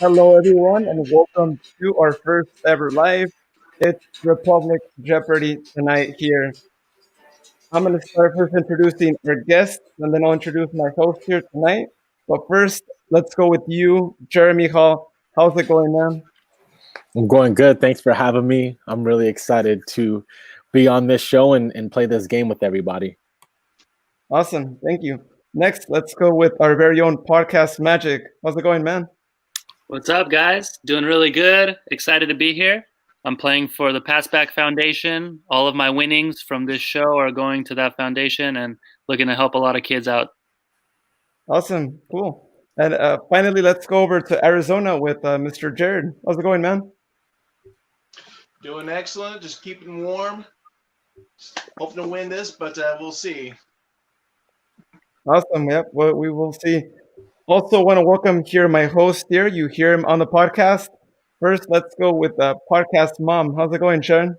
Hello, everyone, and welcome to our first ever live. It's Republic Jeopardy tonight here. I'm going to start first introducing our guests, and then I'll introduce my host here tonight. But first, let's go with you, Jeremy Hall. How's it going, man? I'm going good. Thanks for having me. I'm really excited to be on this show and play this game with everybody. Awesome. Thank you. Next, let's go with our very own podcast Magic. How's it going, man? What's up, guys? Doing really good. Excited to be here. I'm playing for the Passback Foundation. All of my winnings from this show are going to that foundation and looking to help a lot of kids out. Awesome. Cool. And finally, let's go over to Arizona with Mr. Jared. How's it going, man? Doing excellent. Just keeping warm. Hoping to win this, but we'll see. Awesome. Yep. Well, we will see. Also want to welcome here my host here. You hear him on the podcast. First, let's go with podcast mom. How's it going, Sharon?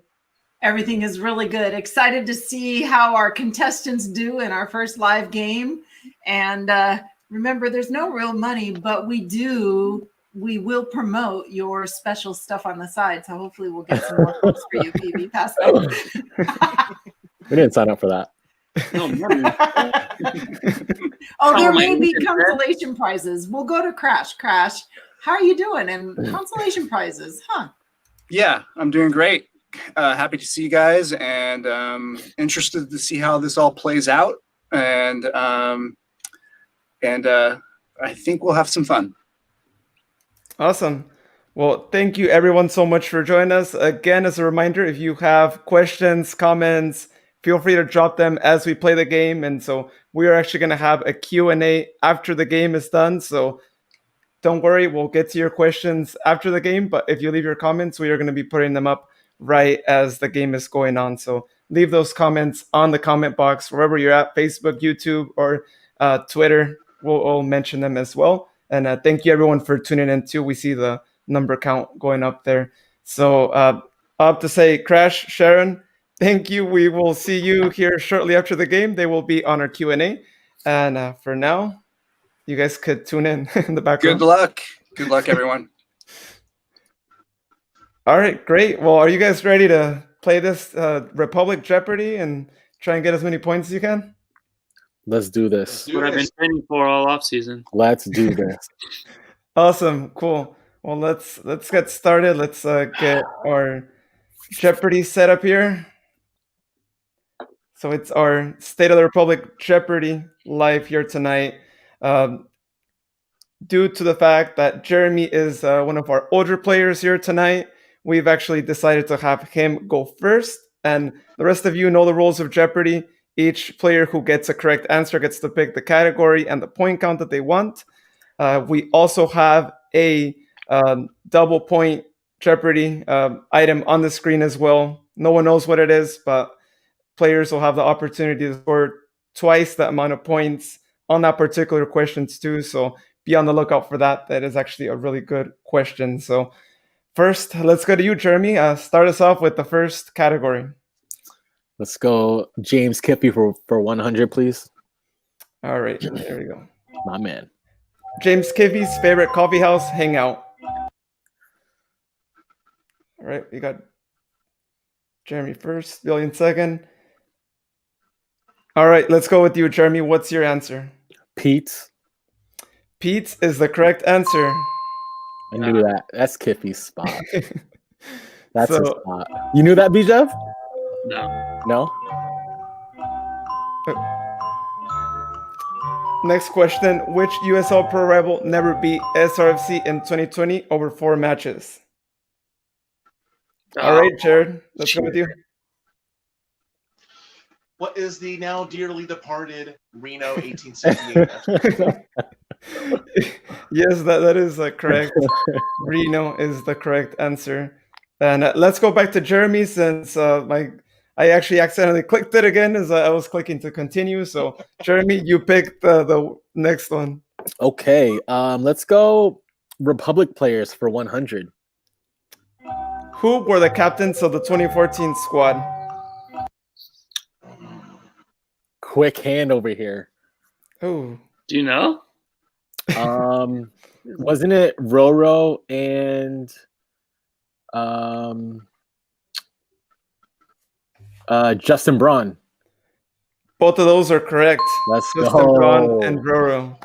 Everything is really good. Excited to see how our contestants do in our first live game. And remember, there's no real money, but we will promote your special stuff on the side. So hopefully we'll get some more clips for you, PB. Pass that. We didn't sign up for that. Oh, there may be consolation prizes. We'll go to Crash. Crash, how are you doing? And consolation prizes, huh? Yeah, I'm doing great. Happy to see you guys, and interested to see how this all plays out. And I think we'll have some fun. Awesome. Well, thank you everyone so much for joining us. Again, as a reminder, if you have questions, comments, feel free to drop them as we play the game. And so we are actually going to have a Q&A after the game is done. So don't worry, we'll get to your questions after the game. But if you leave your comments, we are going to be putting them up right as the game is going on. So leave those comments on the comment box, wherever you're at, Facebook, YouTube, or Twitter. We'll mention them as well. And thank you everyone for tuning in too. We see the number count going up there. So I'll have to say, Crash, Sharon, thank you. We will see you here shortly after the game. They will be on our Q&A. And for now, you guys could tune in the background. Good luck. Good luck, everyone. All right, great. Well, are you guys ready to play this Republic Jeopardy and try and get as many points as you can? Let's do this. That's what I've been training for all off season. Let's do this. Awesome, cool. Well, let's get started. Let's get our Jeopardy set up here. So it's our State of the Republic Jeopardy live here tonight. Due to the fact that Jeremy is one of our older players here tonight, we've actually decided to have him go first. And the rest of you know the rules of Jeopardy. Each player who gets a correct answer gets to pick the category and the point count that they want. We also have a double point Jeopardy item on the screen as well. No one knows what it is, but players will have the opportunity to score twice the amount of points on that particular question too. So be on the lookout for that. That is actually a really good question. So first, let's go to you, Jeremy. Start us off with the first category. Let's go James Kippy for 100, please. All right, there we go. My man. James Kippy's favorite coffee house hangout. All right, we got Jeremy first, Billion second. All right, let's go with you, Jeremy. What's your answer? Pete's. Pete's is the correct answer. I knew that. That's Kippy's spot. That's his spot. You knew that, Bijev? No? Next question. Which USL Pro rival never beat SRFC in 2020 over 4 matches? All right, Jared, let's go with you. What is the now dearly departed Reno 1868? Yes, that is correct. Reno is the correct answer. And let's go back to Jeremy since I actually accidentally clicked it again as I was clicking to continue. So Jeremy, you picked the next one. Okay, let's go Republic players for 100. Who were the captains of the 2014 squad? Quick hand over here. Oh, Do you know? Wasn't it Roro and Justin Braun? Both of those are correct. Let's Justin go. Braun and Roro.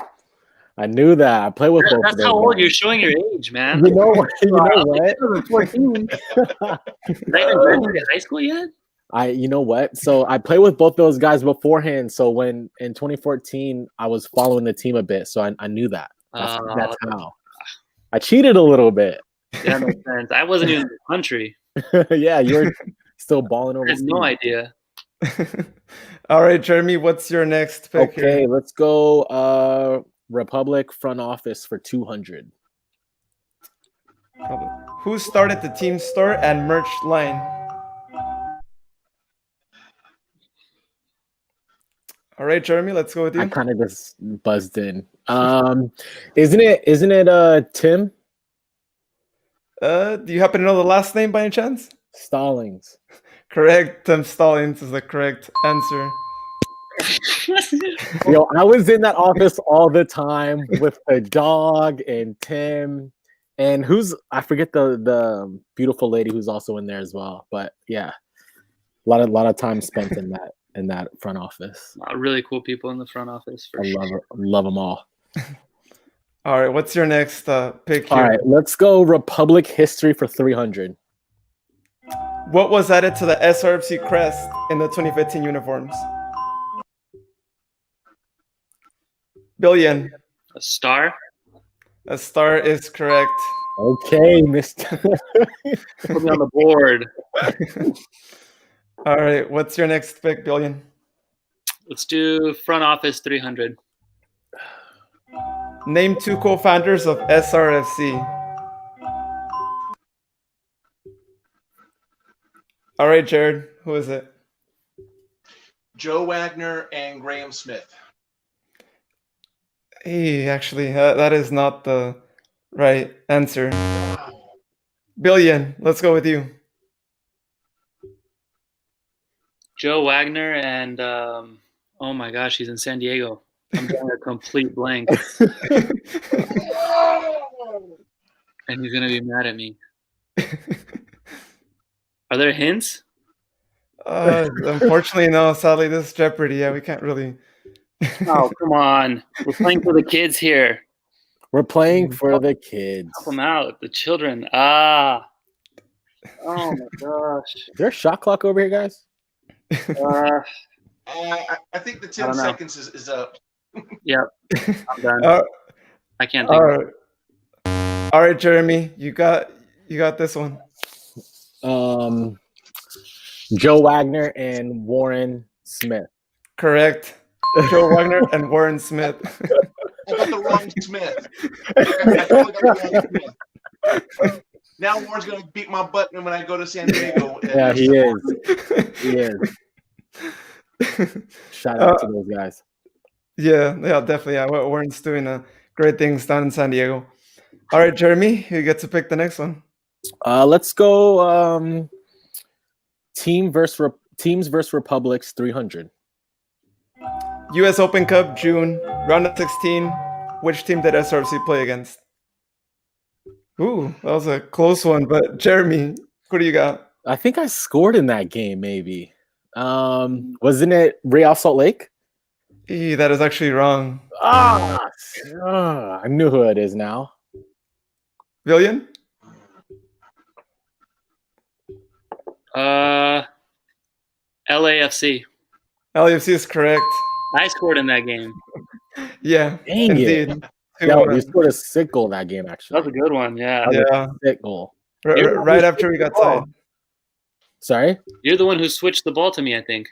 I knew that. I play with both. That's how old you're showing your age, man. You know what? You know what? 14. They haven't graduated high school yet? You know what? So I played with both those guys beforehand. So when in 2014, I was following the team a bit. So I knew that. That's how. I cheated a little bit. Yeah, that makes sense. I wasn't even in the country. Yeah, you were still balling over. I had no idea. All right, Jeremy, what's your next pick? Okay, here? let's go Republic front office for 200. Who started the team store and merch line? All right, Jeremy, let's go with you. I kind of just buzzed in. Isn't it Tim? Do you happen to know the last name by any chance? Stallings. Correct. Tim Stallings is the correct answer. Yo, I was in that office all the time with the dog and Tim and I forget the beautiful lady who's also in there as well. But yeah, a lot of time spent in that front office. Really cool people in the front office. Love them all. All right, what's your next pick here? All right, let's go Republic history for 300. What was added to the SRFC crest in the 2015 uniforms? Billion. A star? A star is correct. Okay, Mr. Put me on the board. All right, what's your next pick, Billion? Let's do front office 300. Name 2 co-founders of SRFC. All right, Jared, who is it? Joe Wagner and Graham Smith. Hey, actually, that is not the right answer. Billion, let's go with you. Joe Wagner and oh my gosh, he's in San Diego. I'm drawing a complete blank. And he's gonna be mad at me. Are there hints? Unfortunately, no. Sadly, this is Jeopardy. Yeah, we can't really. Oh, come on. We're playing for the kids here. We're playing for the kids. Help them out. The children. Oh my gosh. Is there a shot clock over here, guys? I think the 10 seconds is up. Yep. I'm done. I can't think. All right, Jeremy, you got this one. Joe Wagner and Warren Smith. Correct. Joe Wagner and Warren Smith. I got the wrong Smith. I totally got the wrong Smith. Now Warren's gonna beat my butt when I go to San Diego. Yeah, he is. He is. Shout out to those guys. Yeah, definitely. Yeah, Warren's doing great things down in San Diego. All right, Jeremy, you get to pick the next one. Let's go teams versus Republics 300. U.S. Open Cup, June, round of 16. Which team did SRFC play against? Ooh, that was a close one. But Jeremy, who do you got? I think I scored in that game, maybe. Wasn't it Real Salt Lake? That is actually wrong. I knew who it is now. Villian? LAFC. LAFC is correct. I scored in that game. Yeah, Dang indeed. it. Yo, you scored a sick goal that game, actually. That was a good one, yeah. Yeah. Sick goal. Right after we got tied. Sorry? You're the one who switched the ball to me, I think.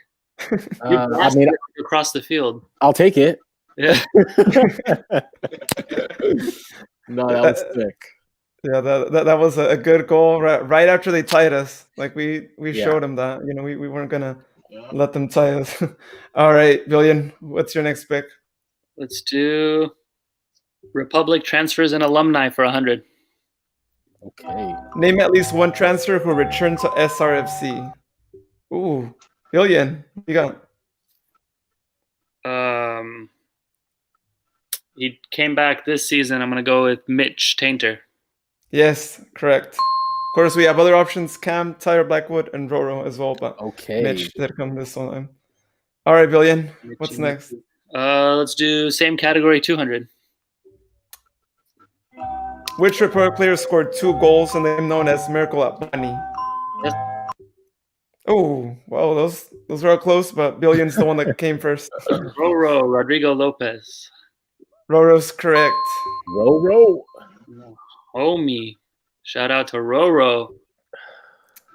I mean, across the field. I'll take it. Yeah. No, that was sick. Yeah, that was a good goal right after they tied us. Like we showed them that we weren't gonna let them tie us. All right, Billion, what's your next pick? Let's do Republic transfers and alumni for 100. Okay. Name at least one transfer who returned to SRFC. Ooh, Billion, you got. He came back this season. I'm gonna go with Mitch Tainter. Yes, correct. Of course, we have other options: Cam, Tyler Blackwood, and Roro as well. But Okay. Mitch did come this time. All right, Billion. What's next? Let's do same category 200. Which Republic player scored 2 goals in the game known as Miracle at Bunny? Yes. Oh, well, those were all close, but Billion's the one that came first. Roro Rodrigo Lopez. Roro's correct. Roro. Homie. Shout out to Roro.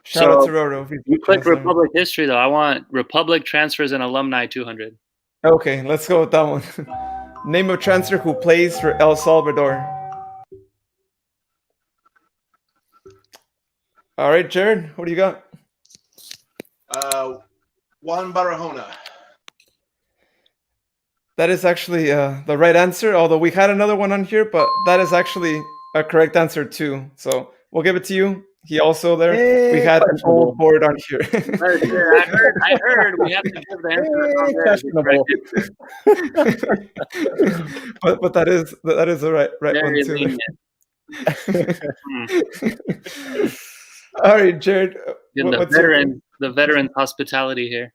Shout out to Roro. If You click Republic history though. I want Republic transfers and alumni 200. Okay, let's go with that one. Name of transfer who plays for El Salvador. All right, Jared, what do you got? Juan Barahona. That is actually the right answer, although we had another one on here, but that is actually a correct answer too. So we'll give it to you. He also there. We had an old board on here. I heard we have to give the answer. but that is the right one too. All right, Jared. The veteran hospitality here.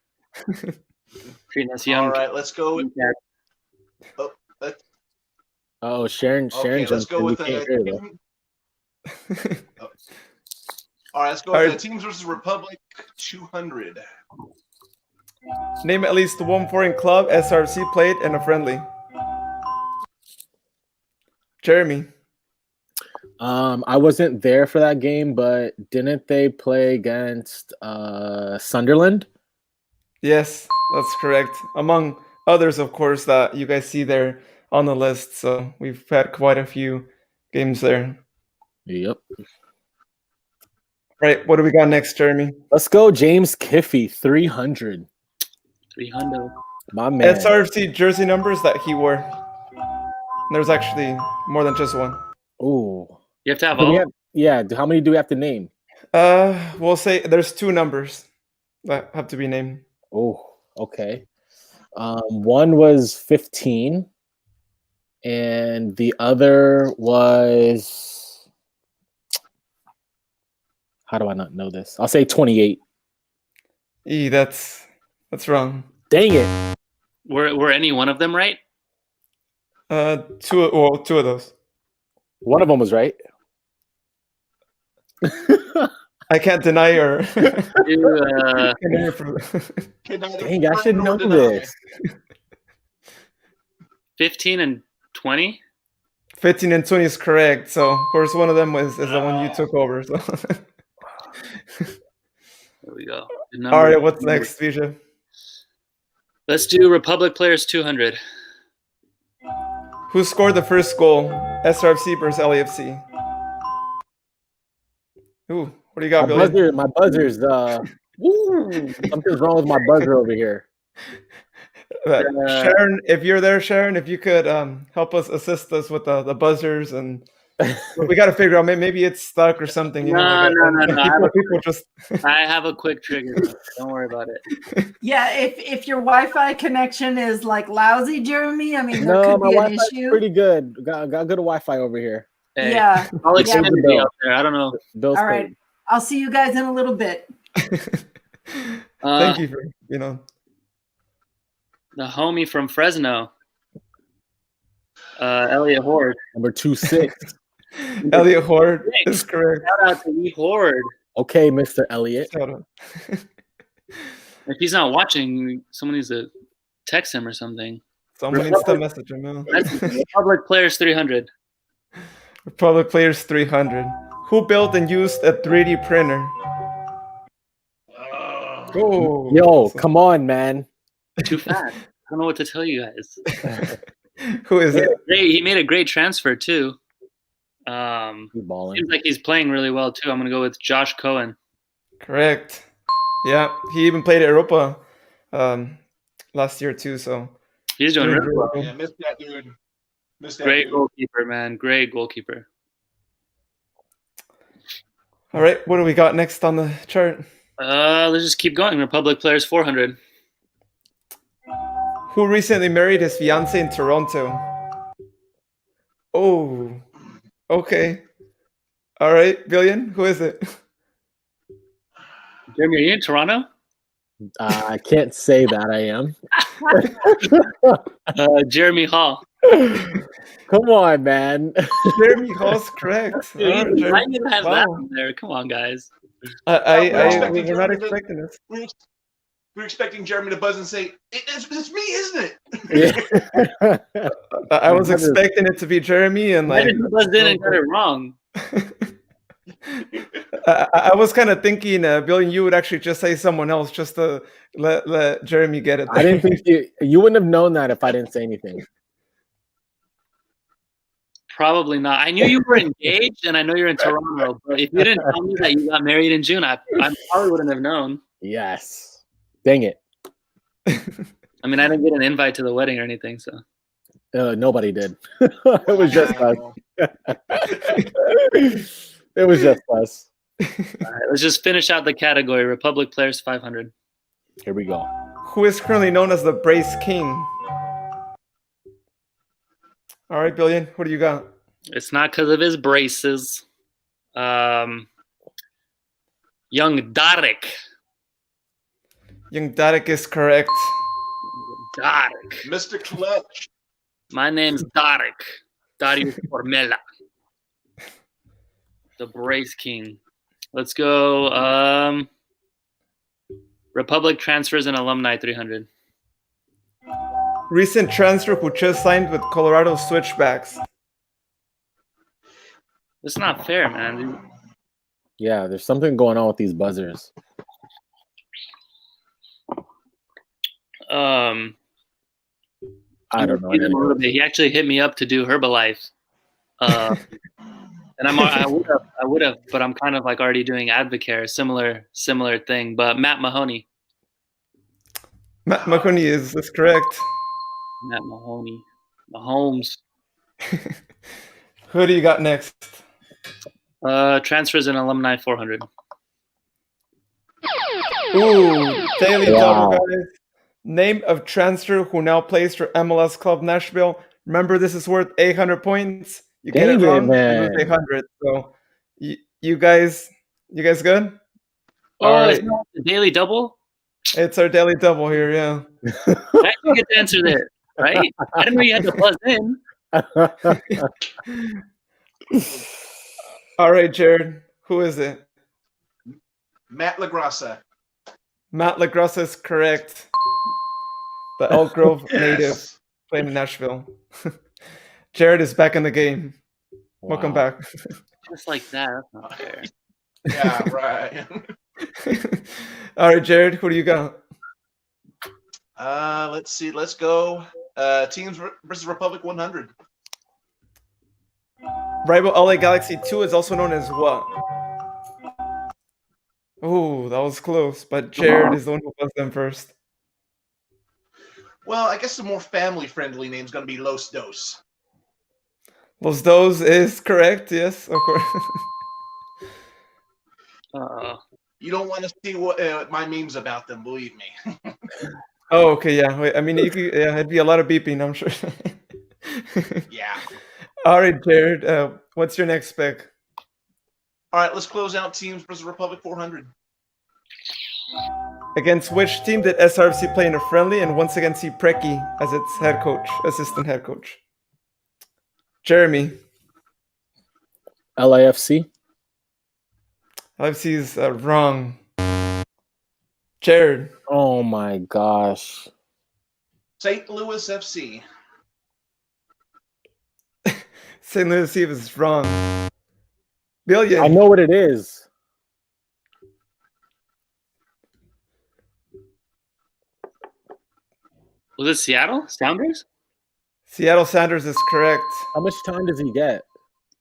Treating us young. All right, let's go with. Sharon. Okay, let's go with the. All right, let's go with the Teams versus Republic 200. Name at least one foreign club SRC played in a friendly. Jeremy. I wasn't there for that game, but didn't they play against Sunderland? Yes, that's correct. Among others, of course, that you guys see there on the list. So we've had quite a few games there. Yep. Right, what do we got next, Jeremy? Let's go, James Kiffey, 300. 300. My man. SRFC jersey numbers that he wore. There's actually more than just one. Ooh. You have to have all. How many do we have to name? We'll say there's 2 numbers that have to be named. Oh, okay. One was 15, and the other was. How do I not know this? I'll say 28. That's wrong. Dang it. Were any one of them right? 2 of those. One of them was right. I can't deny or. Dang, I should know this. 15 and 20. 15 and 20 is correct. So of course one of them is the one you took over. So. There we go. All right, what's next, Vija? Let's do Republic players 200. Who scored the first goal? SRFC versus LAFC. Ooh, what do you got, Billy? My buzzer's something's wrong with my buzzer over here. Sharon, if you're there, Sharon, if you could help us assist us with the buzzers, and we got to figure out maybe it's stuck or something. No. I have a quick trigger. Don't worry about it. Yeah, if your Wi-Fi connection is like lousy, Jeremy, I mean, there No, could my be an Wi-Fi's issue. pretty good. Got good Wi-Fi over here. Hey, Yeah. I'll extend the bill out there. I don't know. Bill's All right. I'll see you guys in a little bit. Thank you for the homie from Fresno, Elliot Horde. Number 26. Elliot Horde is correct. Shout out to E Horde. Okay, Mr. Elliot. If he's not watching, someone needs to text him or something. Someone needs to message him. Republic players 300. Republic players 300. Who built and used a 3D printer? Yo, come on, man. Too fast. I don't know what to tell you guys. Who is it? He made a great transfer too. Balling. Seems like he's playing really well too. I'm gonna go with Josh Cohen. Correct. Yeah, he even played at Europa last year too. So he's doing really well. Yeah, missed that dude. Great goalkeeper, man. Great goalkeeper. All right, what do we got next on the chart? Let's just keep going. Republic players 400. Who recently married his fiancée in Toronto? Oh, okay. All right, Billion, who is it? Jeremy, are you in Toronto? I can't say that I am. Jeremy Hall. Come on, man. Jeremy Hall's correct. Dude, All right, I Jeremy. didn't have that Wow. on there. Come on, guys. We're not expecting this. We're expecting Jeremy to buzz and say, it's me, isn't it? I was expecting it to be Jeremy, and Why like did you buzz in and got it wrong? I was kind of thinking, Billion, you would actually just say someone else just to let Jeremy get it. I didn't think you wouldn't have known that if I didn't say anything. Probably not. I knew you were engaged, and I know you're in Toronto. But if you didn't tell me that you got married in June, I probably wouldn't have known. Yes. Dang it. I mean, I didn't get an invite to the wedding or anything, so. Nobody did. It was just us. It was just us. All right, let's just finish out the category. Republic players 500. Here we go. Who is currently known as the Brace King? All right, Billion, what do you got? It's not because of his braces. Young Darek. Young Darek is correct. Darek. Mr. Clutch. My name's Darek. Darius Formella. The Brace King. Let's go. Republic transfers and alumni 300. Recent transfer who just signed with Colorado Switchbacks. It's not fair, man. Yeah, there's something going on with these buzzers. I don't know. A little bit. He actually hit me up to do Herbalife, and I would have, but I'm kind of like already doing Advocare, similar thing. But Matt Mahoney. Matt Mahoney is correct. Matt Mahoney. Mahomes. Who do you got next? Transfers and alumni 400. Ooh, daily Wow. double, guys. Name of transfer who now plays for MLS Club Nashville. Remember, this is worth 800 points. You get Dang it it, wrong, you man. lose 800. So, you guys good? Oh, All it's right. not the daily double? It's our daily double here, yeah. I didn't get to answer that, right? I didn't know you had to buzz in. All right, Jared, who is it? Matt LaGrassa. Matt LaGrassa is correct. The Elk Grove native Yes. playing in Nashville. Jared is back in the game. Welcome Wow. back. Just like that. That's not fair. Yeah, right. All right, Jared, who do you got? Let's see. Let's go. Teams versus Republic 100. Rival LA Galaxy 2 is also known as what? Oh, that was close, but Jared is the one who buzzed them first. Well, I guess the more family-friendly name is going to be Los Dos. Los Dos is correct, yes, of course. You don't want to see what my memes about them, believe me. Oh, okay, yeah. Wait, I mean, you could, yeah, it'd be a lot of beeping, I'm sure. Yeah. All right, Jared, what's your next pick? All right, let's close out Teams versus Republic 400. Against which team did SRFC play in a friendly and once again see Preki as its head coach, assistant head coach? Jeremy. LAFC. LFC is wrong. Jared. Oh my gosh. St. Louis FC. St. Louis Eve is wrong. Billion. I know what it is. Was it Seattle Sounders? Seattle Sanders is correct. How much time does he get?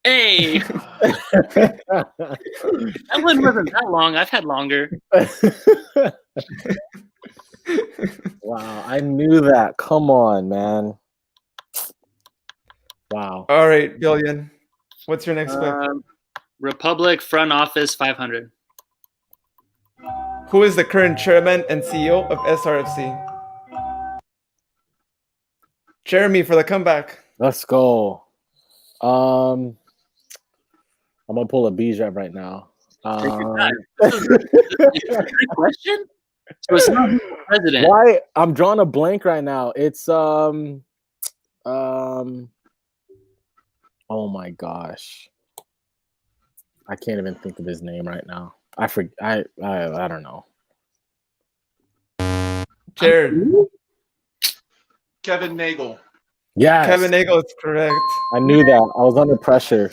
Hey, that one wasn't that long. I've had longer. Wow, I knew that. Come on, man. Wow. All right, Billion. What's your next pick? Republic front office 500. Who is the current chairman and CEO of SRFC? Jeremy for the comeback. Let's go. I'm gonna pull a Bijan right now. This is a good question. So it's not the president. Why? I'm drawing a blank right now. It's oh my gosh, I can't even think of his name right now. I don't know. Jared. Kevin Nagel. Yes, Kevin Nagel is correct. I knew that. I was under pressure.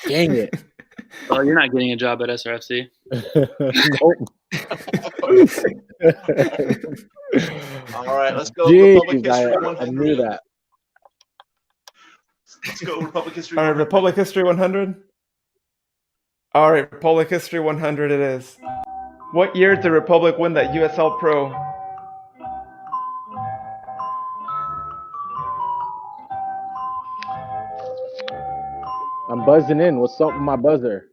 Dang it. Oh, you're not getting a job at SRFC. Nope. All right, let's go. Jeez, Republic History I 100. knew that. Let's go Republic History All right, 100. Republic History 100. All right, Republic History 100 it is. What year did Republic win that USL Pro? I'm buzzing in. What's up with my buzzer?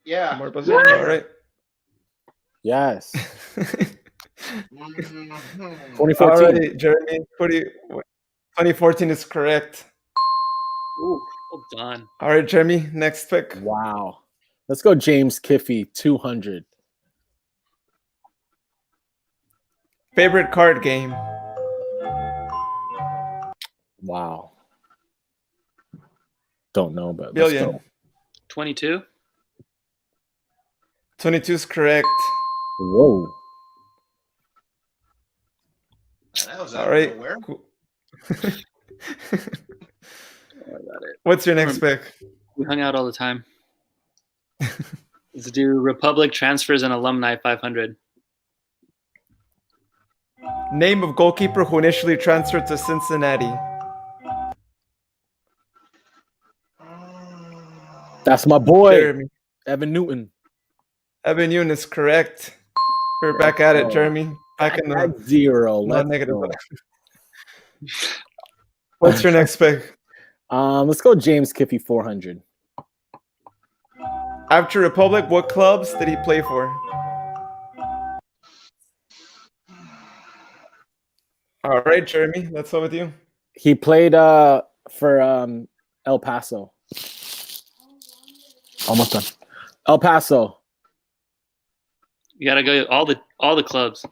Yeah. More buzzer? All right. Yes. Mhm. 2014. All right, Jeremy. 2014 is correct. Ooh, well done. All right, Jeremy. Next pick. Wow. Let's go James Kiffey, 200. Favorite card game? Wow. Don't know, but Billion. let's go. 22. 22 is correct. Whoa. That was All out right. of nowhere. Cool. Oh, I got it. What's your next pick? We hung out all the time. Let's do Republic Transfers and Alumni 500. Name of goalkeeper who initially transferred to Cincinnati. That's my boy, Jeremy. Evan Newton. Evan Yoon is correct. We're back at it, Jeremy. Back in the At 0. not Let's negative. go. What's your next pick? Let's go James Kiffey, 400. After Republic, what clubs did he play for? All right, Jeremy. Let's go with you. He played for El Paso. Almost done. El Paso. You gotta go all the clubs.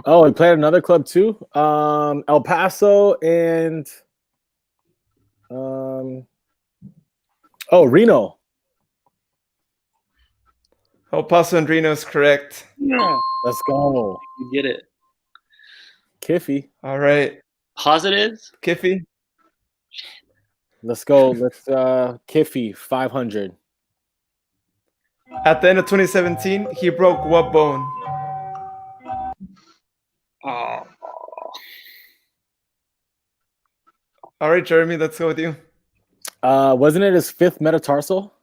Oh, he played another club too. El Paso and Reno. El Paso and Reno is correct. Let's go. You get it. Kiffy. All right. Positives? Kiffy. Let's go. Let's Kiffy, 500. At the end of 2017, he broke what bone? Oh. All right, Jeremy. Let's go with you. Wasn't it his 5th metatarsal?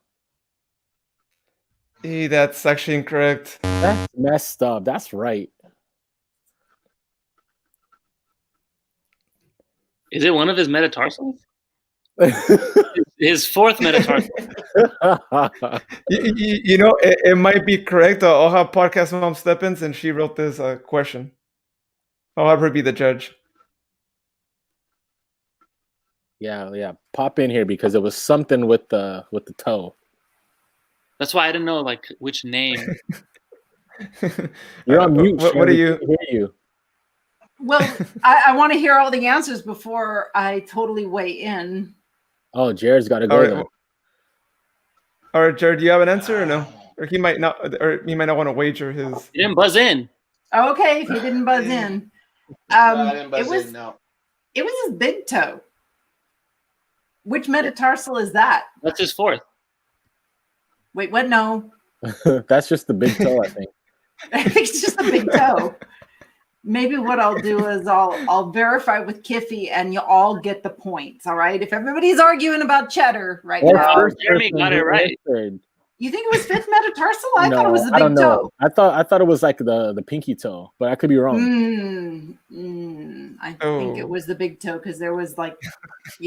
That's actually incorrect. That's messed up. That's right. Is it one of his metatarsals? His 4th metatarsal. You know, it might be correct. I'll have podcast mom Steppens, and she wrote this question. I'll have her be the judge. Yeah. Pop in here because it was something with the toe. That's why I didn't know like which name. You're on mute. What are Sherry. you? We can't hear you? Well, I want to hear all the answers before I totally weigh in. Oh, Jared's got to go. All right. Then. All right, Jared, do you have an answer or no? Or he might not want to wager his. You didn't buzz in. Okay, if you didn't buzz in. I didn't buzz it was in, no. it was his big toe. Which metatarsal is that? That's his 4th. Wait, what? No. That's just the big toe, I think. I think it's just a big toe. Maybe what I'll do is I'll verify with Kiffy and you all get the points. All right. If everybody's arguing about cheddar right now, Jeremy got it right. you think it was 5th metatarsal? I thought it was the I don't big know. toe. I thought it was like the pinky toe, but I could be wrong. I think it was the big toe because there was like,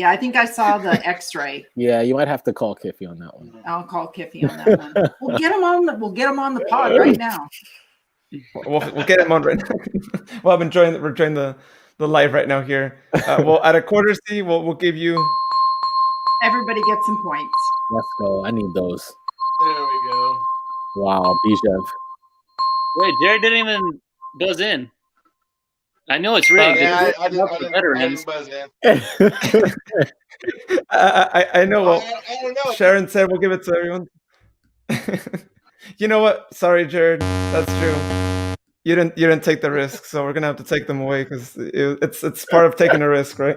I think I saw the X-ray. Yeah, you might have to call Kiffy on that one. I'll call Kiffy on that one. We'll get him on the pod right now. We'll get him on right now. Well, we're enjoying the live right now here. Well, at a quarter C, we'll give you Everybody gets some points. Let's go. I need those. There we go. Wow, Bijev. Wait, Jared didn't even buzz in. I know it's rigged. Yeah, I It's didn't, for I didn't veterans. buzz in. I know. Well, I don't know. Sharon said we'll give it to everyone. You know what? Sorry, Jared. That's true. You didn't take the risk, so we're gonna have to take them away because it's part of taking a risk, right?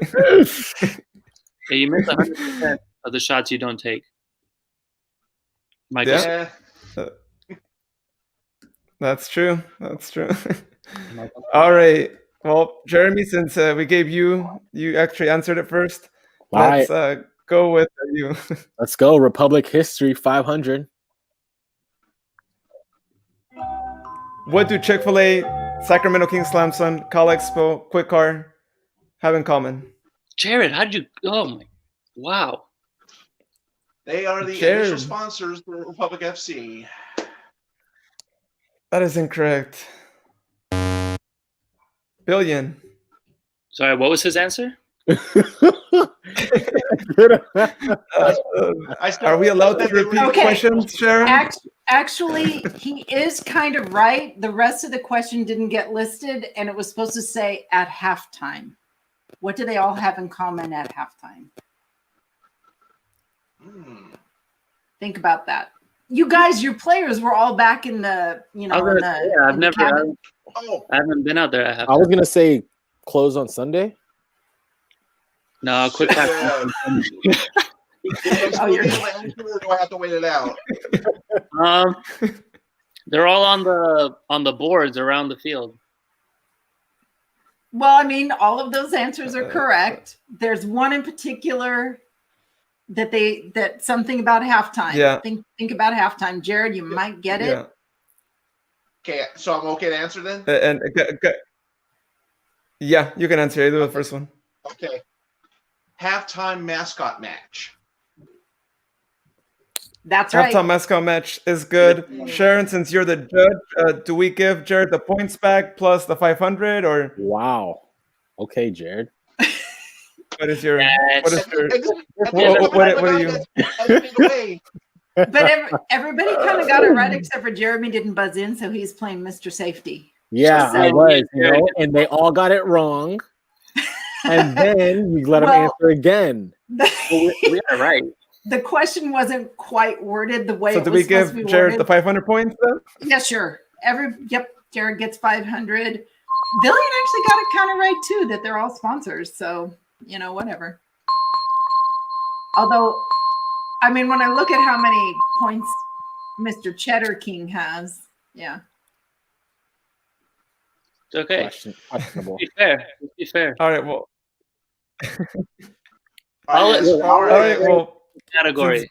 Yeah, you miss 100% of the shots you don't take. Michael, Yeah. That's true. That's true. All right. Well, Jeremy, since we gave you actually answered it first. All Let's right. go with you. Let's go. Republic history 500. What do Chick-fil-A, Sacramento Kings Slam Sun, Cal Expo, Quick Car have in common? Jared, how did you? Oh my! Wow. They are the Jared. initial sponsors for Republic FC. That is incorrect. Billion. Sorry, what was his answer? Are we allowed to repeat Okay. questions, Sharon? Actually, he is kind of right. The rest of the question didn't get listed, and it was supposed to say at halftime. What do they all have in common at halftime? Think about that. You guys, your players were all back in the, you know, in the. Yeah, I've in the never. cabin. I haven't been out there. I have. I was gonna say close on Sunday. No, quick Yeah. time. Oh, you're- Or do I have to wait it out? They're all on the boards around the field. Well, I mean, all of those answers are correct. There's one in particular that something about halftime. Yeah. Think about halftime. Jared, you might get it. Yeah. Okay, so I'm okay to answer then? Yeah, you can answer. I do the first one. Okay. Halftime mascot match. That's right. Halftime mascot match is good. Sharon, since you're the judge, do we give Jared the points back plus the 500, or Wow. Okay, Jared. what is your? Yes. What is your? What are you? But everybody kind of got it right except for Jeremy didn't buzz in, so he's playing Mr. Safety. Yeah, Just I saying. was, you know, and they all got it wrong. And then you let them Well- answer again. We are right. The question wasn't quite worded the way So it do was we supposed to give be Jared worded. the 500 points then? Yeah, sure. Jared gets 500. Billion actually got it kind of right too, that they're all sponsors. So, you know, whatever. Although, I mean, when I look at how many points Mr. Cheddar King has, yeah. It's okay. Questionable. Be fair. Be fair. All right. Well. As far All right. as- Well. Category.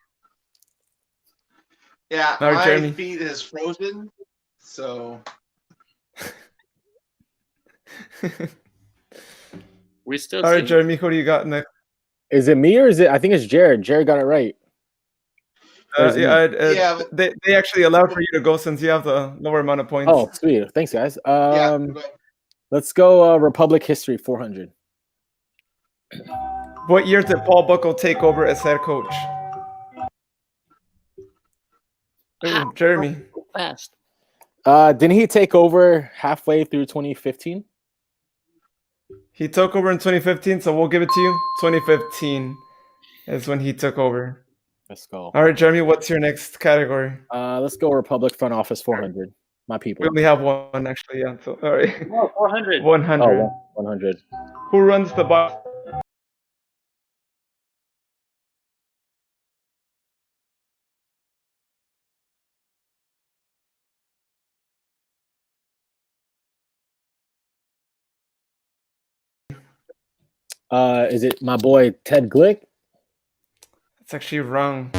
yeah, All right, my Jeremy. feet is frozen, so We still. All right, see- Jeremy. Who do you got next? Is it me or is it? I think it's Jared. Jared got it right. Or is it me? Yeah, but- They actually allowed for you to go since you have the lower amount of points. Oh, sweet. Thanks, guys. yeah. Let's go Republic history 400. What year did Paul Buckle take over as head coach? Ooh, Jeremy. Fast. Didn't he take over halfway through 2015? He took over in 2015, so we'll give it to you. 2015 is when he took over. Let's go. All right, Jeremy, what's your next category? Let's go Republic front office 400. My people. We only have one, actually. Yeah. So, all right. Oh, 400. 100. Oh, 100. Who runs the box? Is it my boy Ted Glick? It's actually wrong.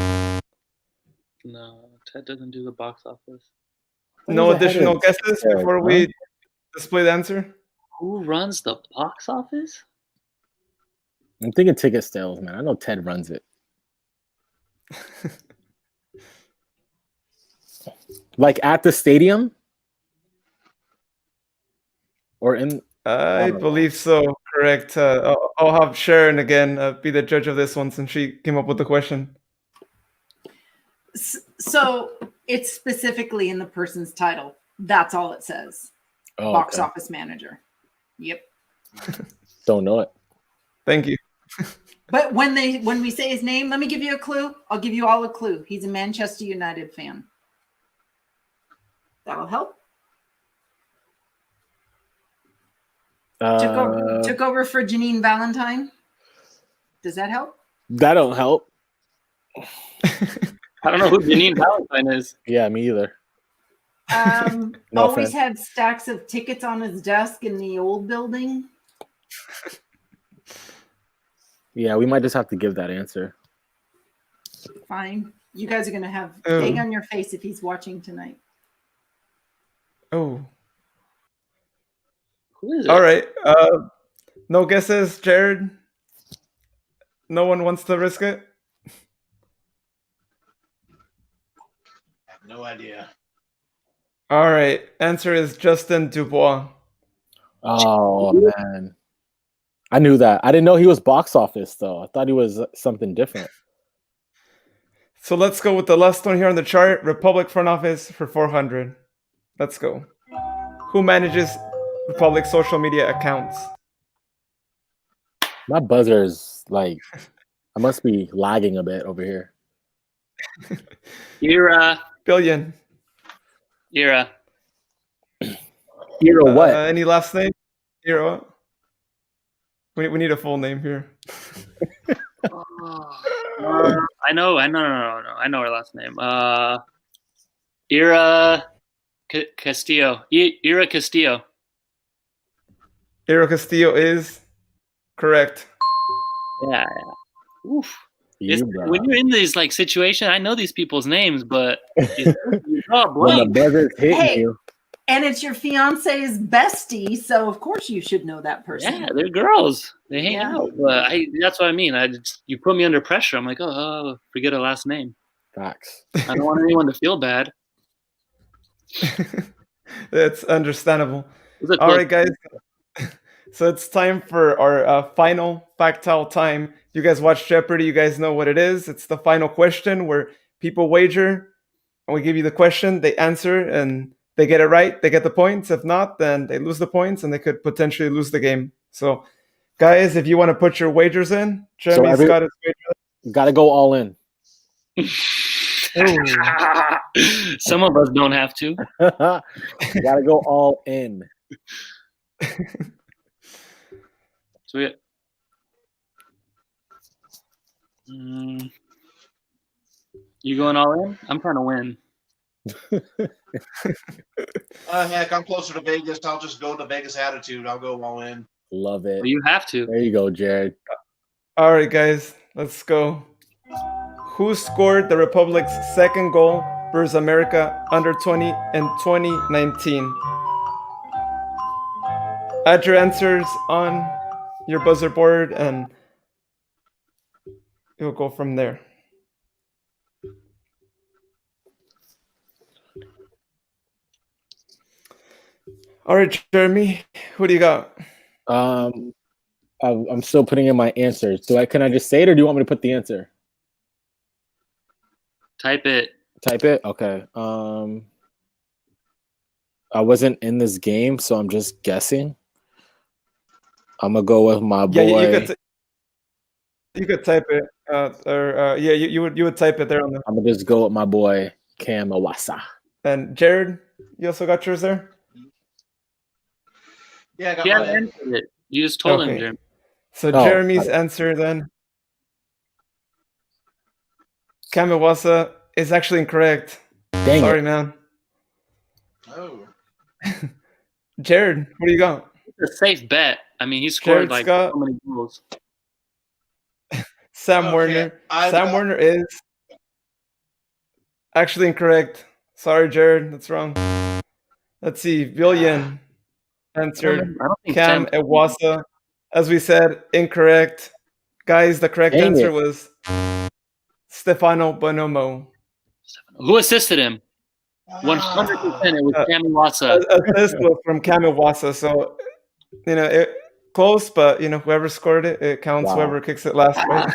No, Ted doesn't do the box office. No What is ahead additional of guesses Ted, before huh? we display the answer? Who runs the box office? I'm thinking ticket sales, man. I know Ted runs it. Like at the stadium? Or in I don't know. believe so. correct. I'll have Sharon again be the judge of this one since she came up with the question. So it's specifically in the person's title. That's all it says. Oh, Box okay. office manager. Yep. Don't know it. Thank you. But when we say his name, let me give you a clue. I'll give you all a clue. He's a Manchester United fan. That'll help. Took over for Janine Valentine. Does that help? That don't help. I don't know who Janine Valentine is. Yeah, me either. No Always offense. had stacks of tickets on his desk in the old building. Yeah, we might just have to give that answer. Fine. You guys are going to have Oh. egg on your face if he's watching tonight. Oh. Who is it? All right. No guesses, Jared? No one wants to risk it? I have no idea. All right. Answer is Justin Dubois. Oh man, I knew that. I didn't know he was box office though. I thought he was something different. So let's go with the last one here on the chart. Republic front office for 400. Let's go. Who manages Republic social media accounts? My buzzer is like, I must be lagging a bit over here. Ira. Billion. Ira. Hero what? Any last name? Hero. We need a full name here. I know. I know her last name. Ira Castillo. Ira Castillo. Ira Castillo is correct. Yeah. Oof. You, bro. When you're in these like situations, I know these people's names, but you draw a When the blank. buzzer's hitting Hey. you, And it's your fiance's bestie, so of course you should know that person. Yeah, they're girls. They hang Yeah. out. But that's what I mean. You put me under pressure. I'm like, oh, forget her last name. facts. I don't want anyone to feel bad. That's understandable. It was a All close- right, guys. So it's time for our final factile time. You guys watch Jeopardy. You guys know what it is. It's the final question where people wager, and we give you the question. They answer, and they get it right. They get the points. If not, then they lose the points, and they could potentially lose the game. So, guys, if you want to put your wagers in, Jeremy's got his wager. Got to go all in. Some of us don't have to. Got to go all in. Sweet. You going all in? I'm trying to win. Heck, I'm closer to Vegas. I'll just go to Vegas attitude. I'll go all in. Love it. Well, you have to. There you go, Jared. All right, guys, let's go. Who scored the Republic's second goal versus America under 20 in 2019? Add your answers on your buzzer board, and you'll go from there. All right, Jeremy, who do you got? I'm still putting in my answers. Can I just say it, or do you want me to put the answer? Type it. Type it? Okay. I wasn't in this game, so I'm just guessing. I'm gonna go with my boy. Yeah, you could type it, you would type it there on the. I'm gonna just go with my boy Cam Awasa. And Jared, you also got yours there. Yeah, I got Yeah, mine. answered it. You just told him, Okay. Jeremy. So Oh, Jeremy's answer then, Kamiwasa, is actually incorrect. Dang Sorry, it. man. Oh. Jared, what do you got? It's a safe bet. I mean, he scored Jared like Scott. so many goals. Sam Okay, Werner. I Sam got- Werner is actually incorrect. Sorry, Jared, that's wrong. Let's see. Villian answered I don't think Cam Sam- Ewasa. As we said, incorrect. Guys, the correct Dang answer it. was Stefano Bonomo. Who assisted him? 100%. It was Cami Wasa. Assist was from Cam Ewasa. So, close, but whoever scored it, it counts. Wow. Whoever kicks it last, right?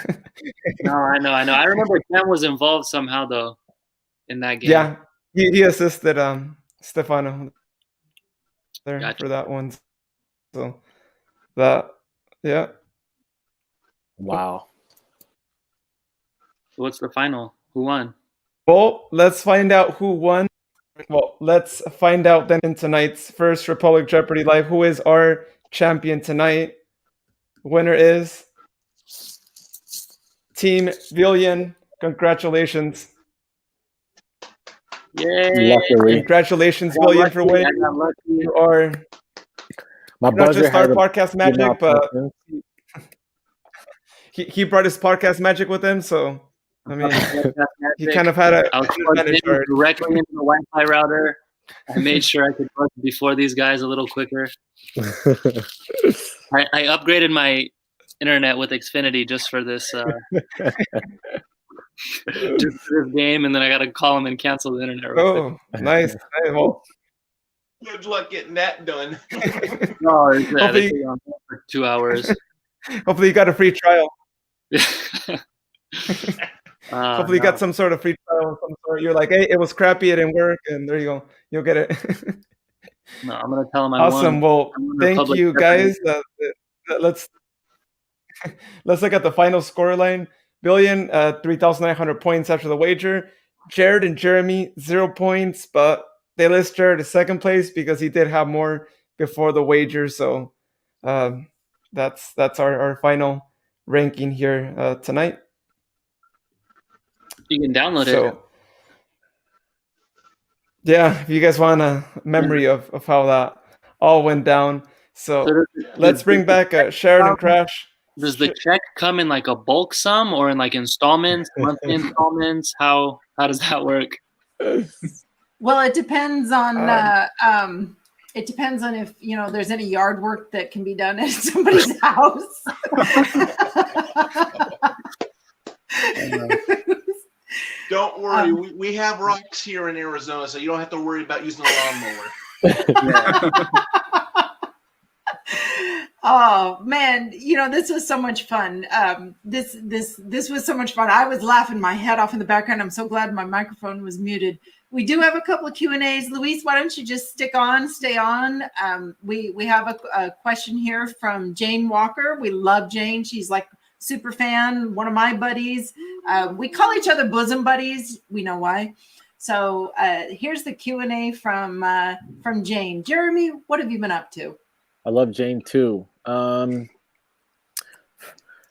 No, I know. I remember Cam was involved somehow though in that game. Yeah, he assisted Stefano there Gotcha. for that one. So that, yeah. Wow. What's the final? Who won? Well, let's find out who won. Well, let's find out then in tonight's first Republic Jeopardy Live. Who is our champion tonight? Winner is Team Villian. Congratulations. Yay! Luckily, Congratulations, I got Villian, lucky, for winning. I got lucky. You are my not buzzer just our had a podcast good magic, but malfunction. he brought his podcast magic with him. So, I mean, he kind of had I was an plugged advantage in already. directly into the Wi-Fi router. I made sure I could plug before these guys a little quicker. I upgraded my internet with Xfinity just for this game, and then I got to call them and cancel the internet. Real quick. Oh, nice. Well, Good luck getting that done. No, they Hopefully- stay on for 2 hours. hopefully you got a free trial. Uh, Hopefully you got some sort of free trial of some sort. You're like, hey, it was crappy, it didn't work, and there you go. You'll get it. No, I'm gonna tell them I Awesome. won. Well, I'm on thank Republic you, Jeopardy. guys. Let's look at the final scoreline. Billion, 3,900 points after the wager. Jared and Jeremy, 0 points, but they list Jared as second place because he did have more before the wager. So that's our final ranking here tonight. You can download it. So yeah, if you guys want a memory of how that all went down. So let's bring back Sharon and Crash. Does the check come in like a bulk sum or in like installments, monthly installments? How does that work? Well, it depends on if there's any yard work that can be done at somebody's house. Don't worry, we have rocks here in Arizona, so you don't have to worry about using a lawnmower. Oh man, this was so much fun. This was so much fun. I was laughing my head off in the background. I'm so glad my microphone was muted. We do have a couple of Q&As. Luis, why don't you just stay on? We have a question here from Jane Walker. We love Jane. She's like super fan, one of my buddies. We call each other bosom buddies. We know why. So here's the Q&A from Jane. Jeremy, what have you been up to? I love Jane too. I'm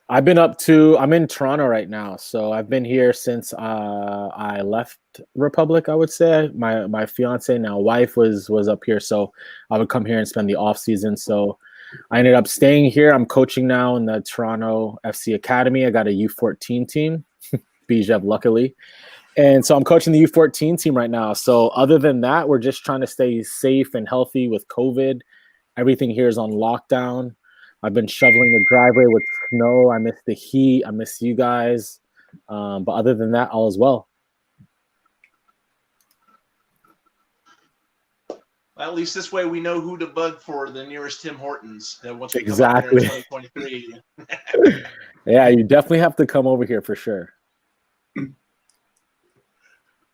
in Toronto right now. So I've been here since I left Republic, I would say. My fiance, now wife, was up here. So I would come here and spend the off season. So I ended up staying here. I'm coaching now in the Toronto FC Academy. I got a U14 team, Bijev, luckily. And so I'm coaching the U14 team right now. So other than that, we're just trying to stay safe and healthy with COVID. Everything here is on lockdown. I've been shoveling the driveway with snow. I miss the heat. I miss you guys. But other than that, all is well. Well, at least this way we know who to bug for the nearest Tim Hortons. Once we Exactly. come up here in 2023. Yeah, you definitely have to come over here for sure.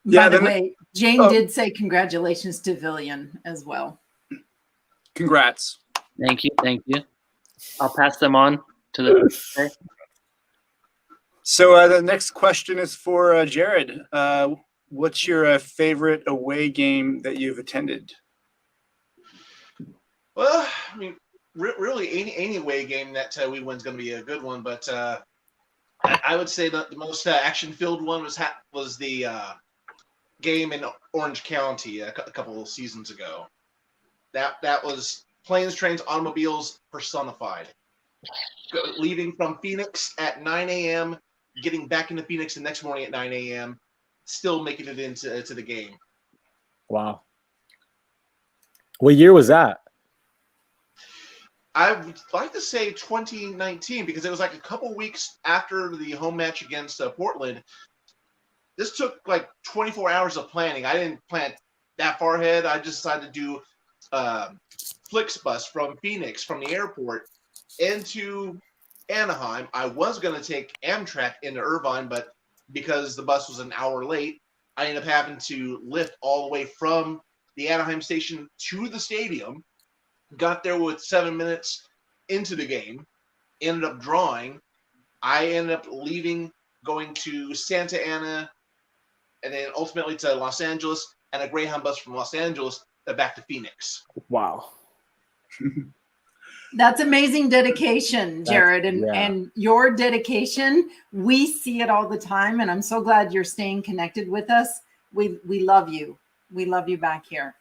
By the way, Jane did say congratulations to Villian as well. Congrats. Thank you. I'll pass them on to the. So the next question is for Jared. What's your favorite away game that you've attended? Well, I mean, really, any away game that we win is going to be a good one. But I would say that the most action-filled one was the game in Orange County a couple of seasons ago. That was planes, trains, automobiles personified. Leaving from Phoenix at 9 a.m., getting back into Phoenix the next morning at 9 a.m., still making it into the game. Wow. What year was that? I would like to say 2019 because it was like a couple weeks after the home match against Portland. This took like 24 hours of planning. I didn't plan that far ahead. I just decided to do Flixbus from Phoenix, from the airport, into Anaheim. I was going to take Amtrak into Irvine, but because the bus was an hour late, I ended up having to lift all the way from the Anaheim station to the stadium. Got there with 7 minutes into the game, ended up drawing. I ended up leaving, going to Santa Ana, and then ultimately to Los Angeles, and a Greyhound bus from Los Angeles back to Phoenix. Wow. That's amazing dedication, Jared, and your dedication. We see it all the time, and I'm so glad you're staying connected with us. We love you. We love you back here.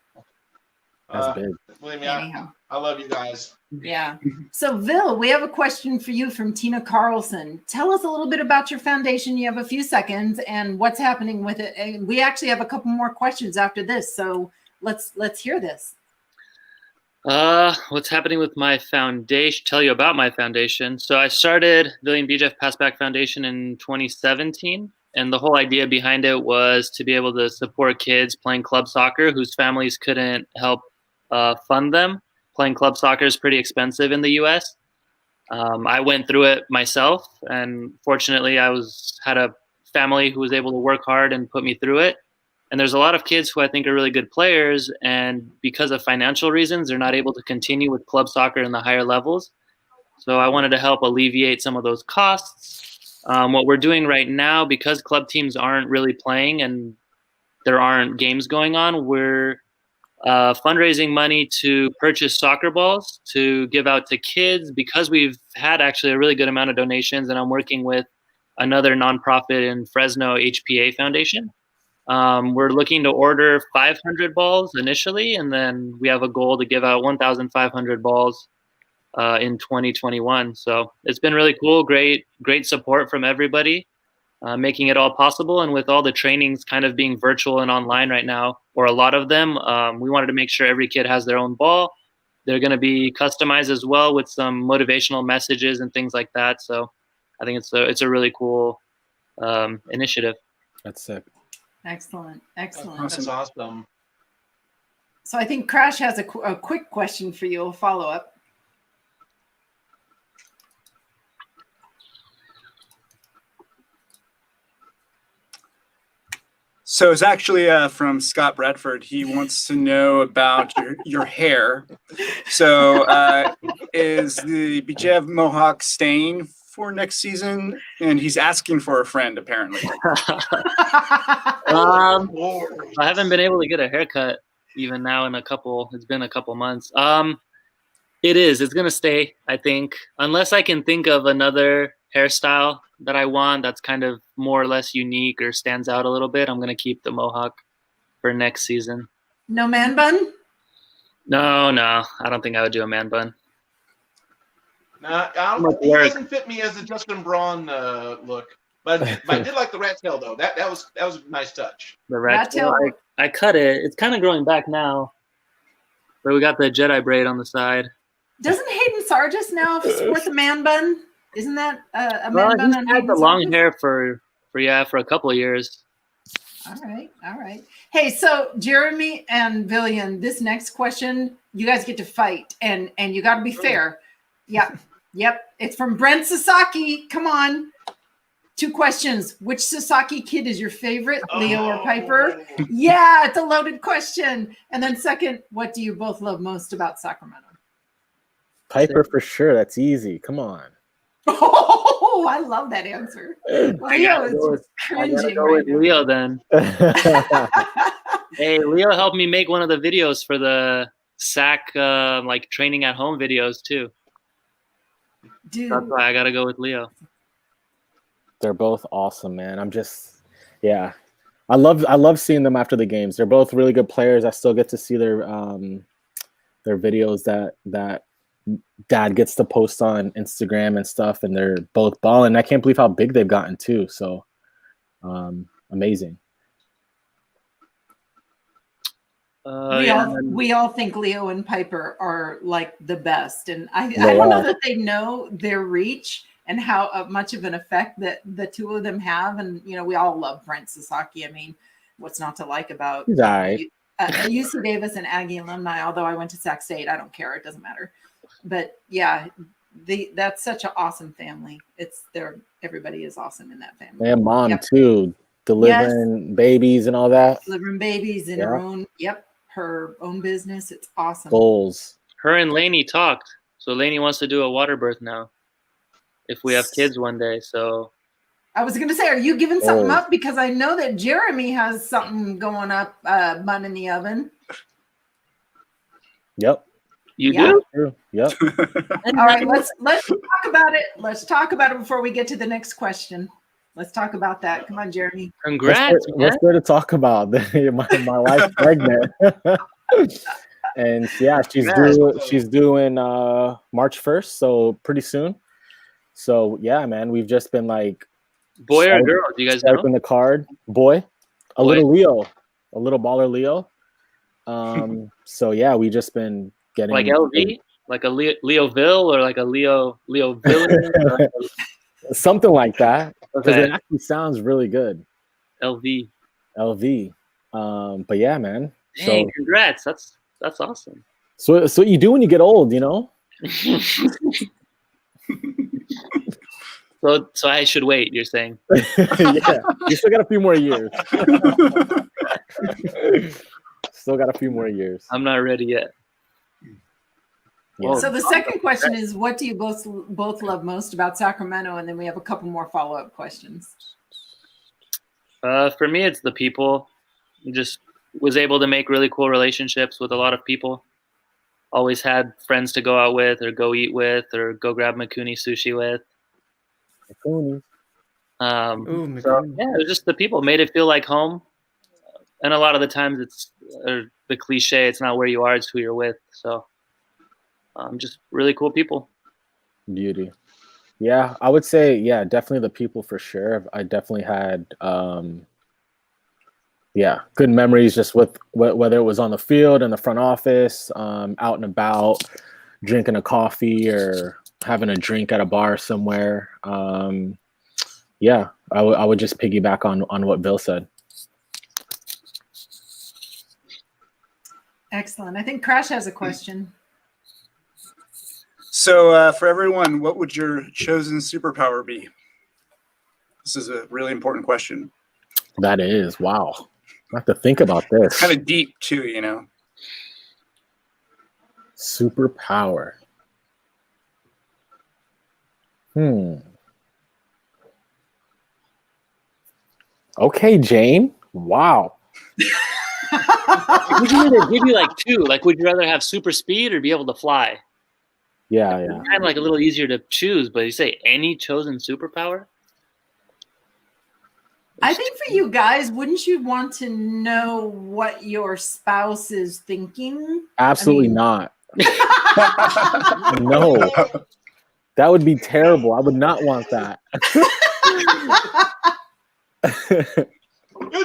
That's big. Believe me, I love you guys. Yeah. So, Vil, we have a question for you from Tina Carlson. Tell us a little bit about your foundation. You have a few seconds, and what's happening with it. And we actually have a couple more questions after this, so let's hear this. What's happening with my foundation? Tell you about my foundation. So I started William B. Jeff Passback Foundation in 2017, and the whole idea behind it was to be able to support kids playing club soccer whose families couldn't help fund them. Playing club soccer is pretty expensive in the U.S. I went through it myself, and fortunately, I had a family who was able to work hard and put me through it. And there's a lot of kids who I think are really good players, and because of financial reasons, they're not able to continue with club soccer in the higher levels. So I wanted to help alleviate some of those costs. What we're doing right now, because club teams aren't really playing and there aren't games going on, we're fundraising money to purchase soccer balls to give out to kids, because we've had actually a really good amount of donations, and I'm working with another nonprofit in Fresno, HPA Foundation. We're looking to order 500 balls initially, and then we have a goal to give out 1,500 balls in 2021. So it's been really cool. Great support from everybody, making it all possible. And with all the trainings kind of being virtual and online right now, or a lot of them, we wanted to make sure every kid has their own ball. They're going to be customized as well with some motivational messages and things like that. So I think it's a really cool initiative. That's sick. Excellent. That's awesome. So I think Crash has a quick question for you, a follow-up. So it's actually from Scott Bradford. He wants to know about your hair. So is the Bijev Mohawk staying for next season? And he's asking for a friend, apparently. I haven't been able to get a haircut even now it's been a couple months. It's going to stay, I think, unless I can think of another hairstyle that I want that's kind of more or less unique or stands out a little bit. I'm going to keep the mohawk for next season. No man bun? No, I don't think I would do a man bun. No, it doesn't fit me as a Justin Braun look, but I did like the rat tail though. That was a nice touch. The rat tail. I cut it. It's kind of growing back now, but we got the Jedi braid on the side. Doesn't Hayden Sargis now sport the man bun? Isn't that a man bun? He's had the long hair for a couple of years. All right. Hey, so Jeremy and Villian, this next question, you guys get to fight, and you got to be fair. Yep. It's from Brent Sasaki. Come on. 2 questions. Which Sasaki kid is your favorite, Leo or Piper? Yeah, it's a loaded question. And then second, what do you both love most about Sacramento? Piper for sure. That's easy. Come on. Oh, I love that answer. Leo is cringing. Go with Leo then. Hey, Leo helped me make one of the videos for the SAC like training at home videos too. Dude. That's why I gotta go with Leo. They're both awesome, man. I love seeing them after the games. They're both really good players. I still get to see their videos that Dad gets to post on Instagram and stuff, and they're both balling. I can't believe how big they've gotten too. So amazing. We all think Leo and Piper are like the best, and I don't know that they know their reach and how much of an effect that the two of them have. And we all love Brent Sasaki. I mean, what's not to like about UC Davis and Aggie alumni? Although I went to Sac State, I don't care. It doesn't matter. But yeah, that's such an awesome family. Everybody is awesome in that family. And mom Yep. too, delivering babies and all that. Delivering babies in her own, her own business. It's awesome. Goals. Her and Lainey talked. So Lainey wants to do a water birth now if we have kids one day. So I was going to say, are you giving something up? Because I know that Jeremy has something going up, bun in the oven. Yep. You do? True. Yep. All right, let's talk about it. Let's talk about it before we get to the next question. Let's talk about that. Come on, Jeremy. Congrats, What's there to talk about? my wife's pregnant. And yeah, she's doing March 1st, so pretty soon. So yeah, man, we've just been like boy or girl? Do you guys know? The card, boy, a little Leo, a little baller Leo. So yeah, we just been getting like LV, like a Leoville or like a Leo villain, something like that. Because Okay. it actually sounds really good. LV. But yeah, man. Dang, congrats. That's awesome. So what you do when you get old, you know? So I should wait, you're saying? Yeah, you still got a few more years. Still got a few more years. I'm not ready yet. Yeah. So the second question is, what do you both love most about Sacramento? And then we have a couple more follow-up questions. For me, it's the people. Just was able to make really cool relationships with a lot of people. Always had friends to go out with or go eat with or go grab Mikuni sushi with. Ooh, So yeah, it was just the people made it feel like home. And a lot of the times it's the cliche, it's not where you are, it's who you're with. So just really cool people. beauty. Yeah, I would say, yeah, definitely the people for sure. I definitely had good memories just with whether it was on the field, in the front office, out and about, drinking a coffee or having a drink at a bar somewhere. Yeah, I would just piggyback on what Bill said. Excellent. I think Crash has a question. So for everyone, what would your chosen superpower be? This is a really important question. That is, wow. I have to think about this. Kind of deep too, you know. Superpower. Okay, Jane. Wow. Would you rather give you like two? Like, would you rather have super speed or be able to fly? Yeah. It's kind of like a little easier to choose, but you say any chosen superpower? I think for you guys, wouldn't you want to know what your spouse is thinking? Absolutely not. No. That would be terrible. I would not want that.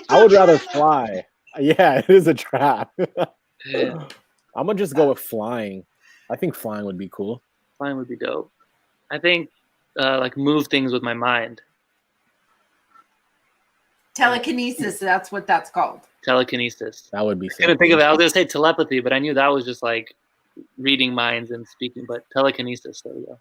I would rather fly. Yeah, it is a trap. Yeah. I'm gonna just go with flying. I think flying would be cool. Flying would be dope. I think like move things with my mind. Telekinesis, that's what that's called. Telekinesis. That would be I couldn't sick. think of it. I was gonna say telepathy, but I knew that was just like reading minds and speaking. But telekinesis, there we go.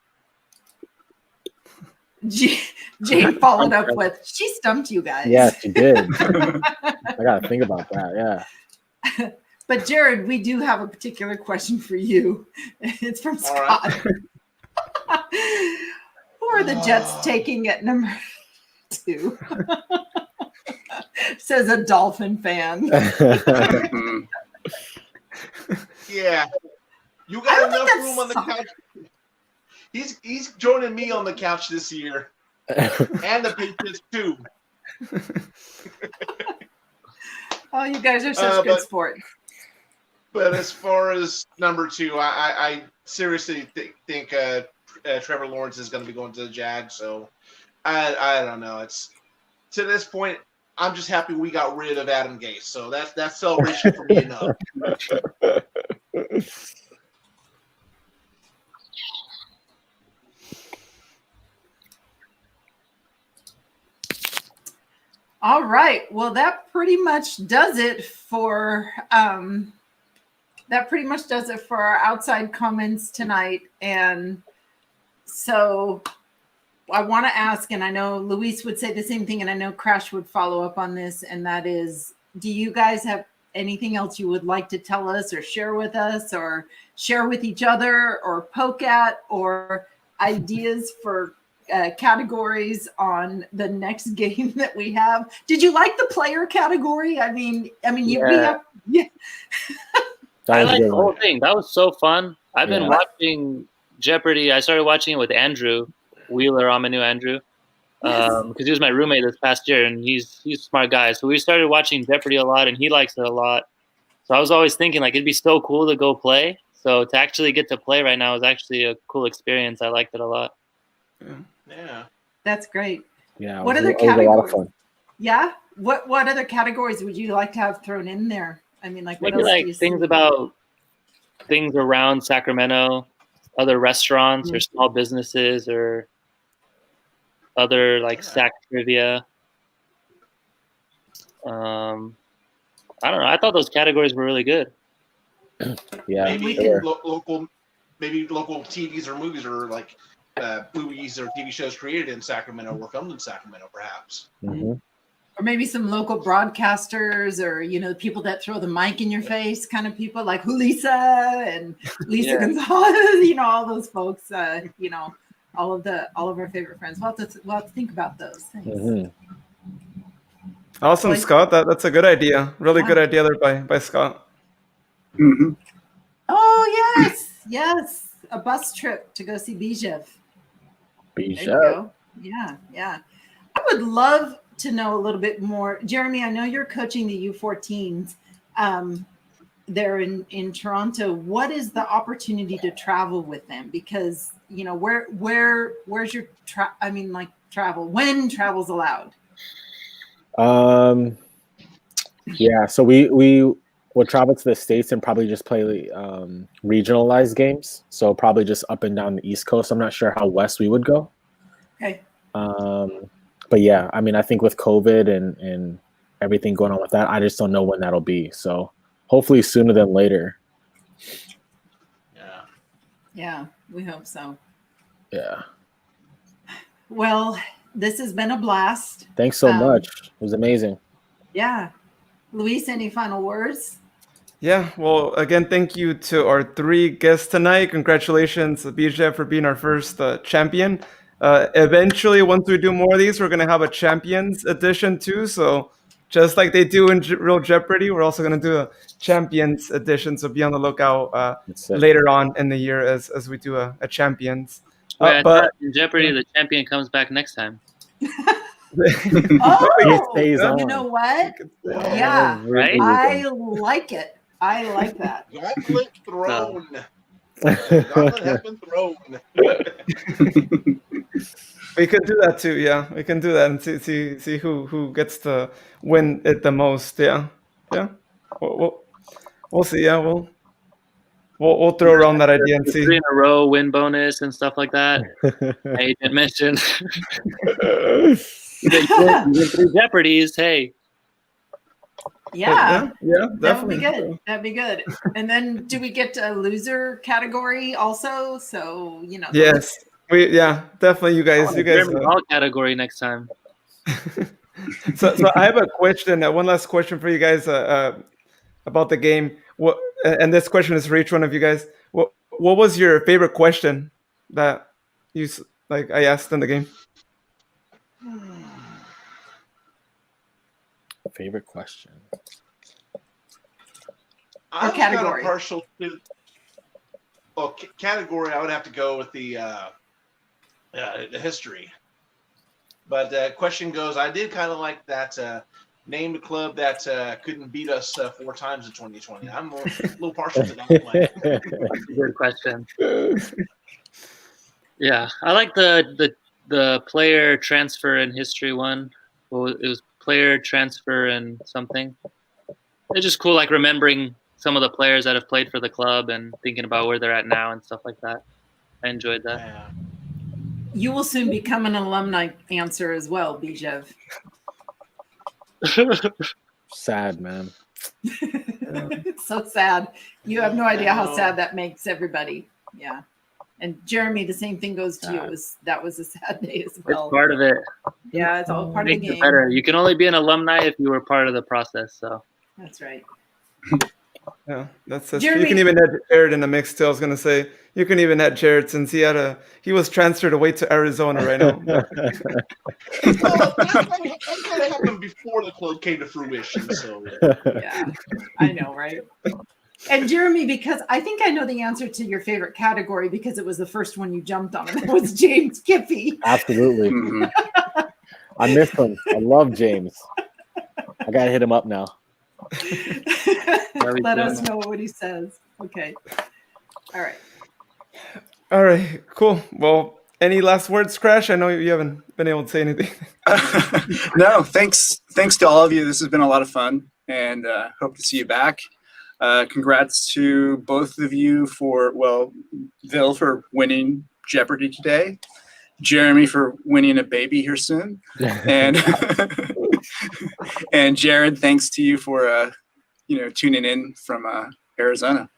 Jane followed up with, she stumped you guys. Yeah, she did. I gotta think about that. Yeah. But Jared, we do have a particular question for you. It's from Scott. Who are the Jets taking at number 2? Says a Dolphin fan. Yeah. You got enough room on the couch. He's joining me on the couch this year. And the Patriots too. Oh, you guys are such good sports. But as far as number 2, I seriously think Trevor Lawrence is going to be going to the Jags. So I don't know. It's to this point, I'm just happy we got rid of Adam Gase. So that's celebration for me enough. All right. Well, that pretty much does it for our outside comments tonight. And So I want to ask, and I know Luis would say the same thing, and I know Crash would follow up on this, and that is, do you guys have anything else you would like to tell us or share with us or share with each other or poke at, or ideas for categories on the next game that we have? Did you like the player category? I mean, we have. Yeah. I like the whole thing. That was so fun. I've been watching Jeopardy. I started watching it with Andrew Wheeler, Amanu Andrew, because he was my roommate this past year, and he's a smart guy. So we started watching Jeopardy a lot, and he likes it a lot. So I was always thinking, like, it'd be so cool to go play. So to actually get to play right now is actually a cool experience. I liked it a lot. Yeah. That's great. Yeah. What other it was a lot of categories? fun. Yeah. What other categories would you like to have thrown in there? I mean, like, what Maybe else do like you things see? about things around Sacramento, other restaurants or small businesses, or other like SAC trivia. I don't know. I thought those categories were really good. Yeah. Maybe Sure. local TVs or movies, or like movies or TV shows created in Sacramento or filmed in Sacramento, perhaps. Mm-hmm. Or maybe some local broadcasters, or people that throw the mic in your face, kind of people like Julissa and Lisa Gonzalez. All those folks. All of our favorite friends. We'll have to think about those things. Mm-hmm. Awesome, Like- Scott. That's a good idea. Really good idea there by Scott. Mm-hmm. Oh yes, a bus trip to go see Bijev. There you go. Yeah. I would love to know a little bit more. Jeremy, I know you're coaching the U14s there in Toronto. What is the opportunity to travel with them? Because, where's your travel? When travel's allowed? Yeah, so we will travel to the States and probably just play regionalized games. So probably just up and down the East Coast. I'm not sure how west we would go. Okay. But yeah, I mean, I think with COVID and everything going on with that, I just don't know when that'll be. So hopefully sooner than later. Yeah, we hope so. Yeah. Well, this has been a blast. Thanks so much. It was amazing. Yeah. Luis, any final words? Yeah, well, again, thank you to our 3 guests tonight. Congratulations, Bijev, for being our first champion. Eventually, once we do more of these, we're going to have a Champions edition too. So just like they do in Real Jeopardy, we're also going to do a Champions edition. So be on the lookout later on in the year as we do a Champions. Wait, I thought in Jeopardy, the champion comes back next time. Oh, stays on. you know what? Yeah, Right? I like it. I like that. Gauntlet thrown. Gauntlet has been thrown. We can do that too. Yeah, we can do that and see who gets to win it the most. Yeah. We'll see. Yeah, we'll throw around that idea and The see. 3 in a row win bonus and stuff like that. I didn't mention. You did 3 Jeopardies. Hey. Yeah, definitely. that would be good. That'd be good. And then, do we get a loser category also? So Yes, definitely. You guys. All category next time. So I have a question. One last question for you guys about the game. And this question is for each one of you guys. What was your favorite question that I asked in the game? Favorite question. I'm category. kind of partial to category. I would have to go with the history. But the question goes, I did kind of like that name the club that couldn't beat us 4 times in 2020. I'm a little partial to that one. Good question. Yeah, I like the player transfer and history one. Well, it was player transfer and something. It's just cool, like remembering some of the players that have played for the club and thinking about where they're at now and stuff like that. I enjoyed that. Yeah. you will soon become an alumni answer as well, Bijev. Sad, man. So sad. You have no idea how sad that makes everybody. Yeah. And Jeremy, the same thing goes to you. That was a sad day as well. It's part of it. Yeah, it's all part of the Makes it game. better. You can only be an alumni if you were part of the process. So That's right. Yeah, that's true. Jeremy- You can even add Jared in the mix too. I was gonna say you can even add Jared since he was transferred away to Arizona right now. Well, that happened before the club came to fruition. So Yeah, I know, right? And Jeremy, because I think I know the answer to your favorite category because it was the first one you jumped on, and that was James Kippy. Absolutely. Mhm. I miss him. I love James. I gotta hit him up now. Let us know what he says. Okay. All right. All right, cool. Well, any last words, Crash? I know you haven't been able to say anything. No, thanks to all of you. This has been a lot of fun, and hope to see you back. Congrats to both of you Vil for winning Jeopardy today, Jeremy for winning a baby here soon, and and Jared, thanks to you for tuning in from Arizona.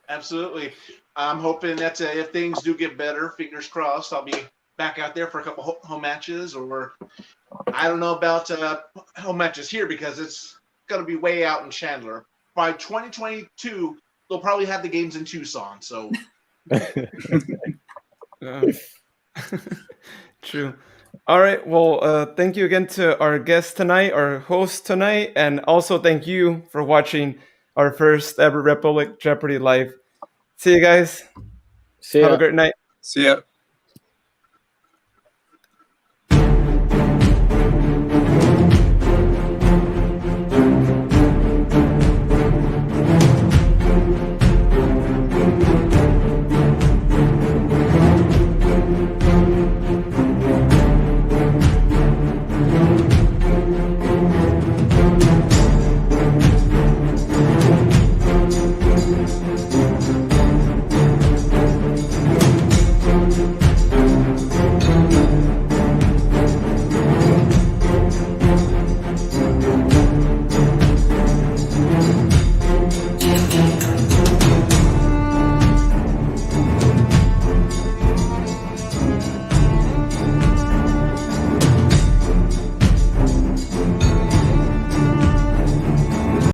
absolutely, I'm hoping that if things do get better, fingers crossed, I'll be back out there for a couple home matches, or I don't know about home matches here because it's going to be way out in Chandler. By 2022, they'll probably have the games in Tucson. So True. All right. Well, thank you again to our guest tonight, our host tonight, and also thank you for watching our first ever Republic Jeopardy live. See you guys. See ya. Have a great night. See ya.